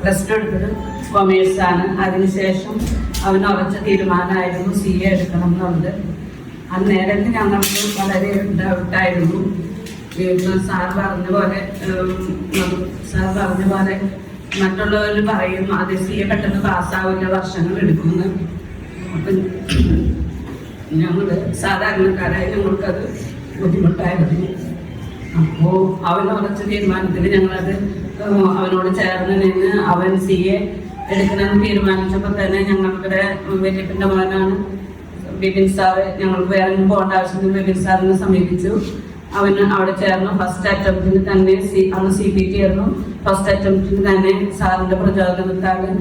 Plus two എടുത്തത് കൊമേഴ്സാണ്. അതിനുശേഷം അവന് ഉറച്ച തീരുമാനമായിരുന്നു CA എടുക്കണം എന്നുള്ളത്. അന്നേരത്ത് ഞങ്ങൾക്ക് വളരെ ഡൗട്ടായിരുന്നു. സാർ പറഞ്ഞ പോലെ മറ്റുള്ളവർ പറയും അത് CA പെട്ടെന്ന് പാസ്സാവില്ല, വർഷങ്ങൾ എടുക്കുന്നു. അപ്പം ഞങ്ങൾ സാധാരണക്കാരായി ഞങ്ങൾക്കത് ബുദ്ധിമുട്ടായിരുന്നു. അപ്പോൾ അവൻ ഉറച്ച തീരുമാനത്തിൽ ഞങ്ങളത് അവനോട് ചേർന്ന് നിന്ന് അവൻ CA എടുക്കണമെന്ന് തീരുമാനിച്ചപ്പോൾ തന്നെ ഞങ്ങളുടെ വലിയപ്പൻ്റെ മകനാണ് ബിപിൻ സാറ്. ഞങ്ങൾക്ക് വേറെ പോകേണ്ട ആവശ്യത്തിൽ ബിപിൻ സാറിനെ സമീപിച്ചു. അവന് അവിടെ ചേർന്നു. ഫസ്റ്റ് അറ്റംപ്റ്റിന് തന്നെ അവന് CPT ആയിരുന്നു. ഫസ്റ്റ് അറ്റംപ്റ്റിന് തന്നെ സാറിന്റെ പ്രചോദനത്താൽ അവൻ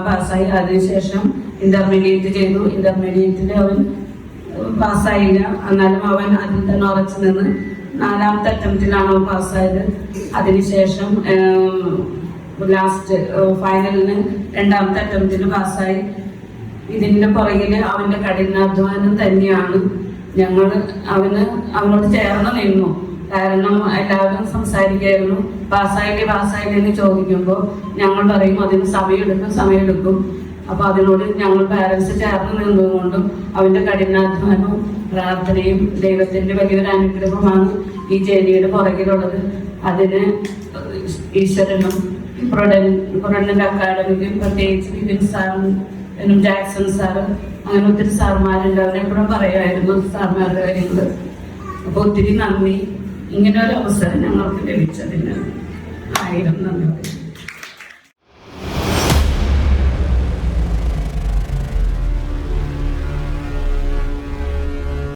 പാസ്സായി. അതിനുശേഷം ഇന്റർമീഡിയറ്റ് ചെയ്തു. ഇന്റർമീഡിയറ്റിൽ അവൻ പാസ്സായില്ല. എന്നാലും അവൻ അതിൽ തന്നെ ഉറച്ചു നിന്ന് 4ാമത്തെ അറ്റംപ്റ്റിലാണ് അവൻ പാസ്സായത്. അതിനുശേഷം ലാസ്റ്റ് ഫൈനലിന് 2ാമത്തെ അറ്റംപ്റ്റിന് പാസ്സായി. ഇതിന്റെ പുറകില് അവന്റെ കഠിനാധ്വാനം തന്നെയാണ്. ഞങ്ങൾ അവനോട് ചേർന്ന് നിന്നു. കാരണം എല്ലാവരും സംസാരിക്കായിരുന്നു, പാസ്സായില്ലേ എന്ന് ചോദിക്കുമ്പോൾ ഞങ്ങൾ പറയും അതിന് സമയമെടുക്കും. അപ്പൊ അതിനോട് ഞങ്ങൾ പാരന്റ്സ് ചേർന്ന് നിന്നതുകൊണ്ടും അവന്റെ കഠിനാധ്വാനവും പ്രാർത്ഥനയും ദൈവത്തിന്റെ വലിയൊരു അനുഗ്രഹമാണ് ഈ ജേലിയുടെ പുറകിലുള്ളത്. അതിന് ഈശ്വരനും പ്രൊഡന്റ് അക്കാഡമിക്കും പ്രത്യേകിച്ച് ബിപിൻ സാറും ജാക്സൺ സാറ് അങ്ങനെ ഒത്തിരി സാറുമാരുണ്ട്. അവരെപ്പോഴും പറയുമായിരുന്നു സാറുമാരുടെ കാര്യങ്ങൾ. അപ്പോൾ ഒത്തിരി നന്ദി. ഇങ്ങനെ ഒരു അവസരം ഞങ്ങൾക്ക് ലഭിച്ചതിന് 1000 നന്ദി.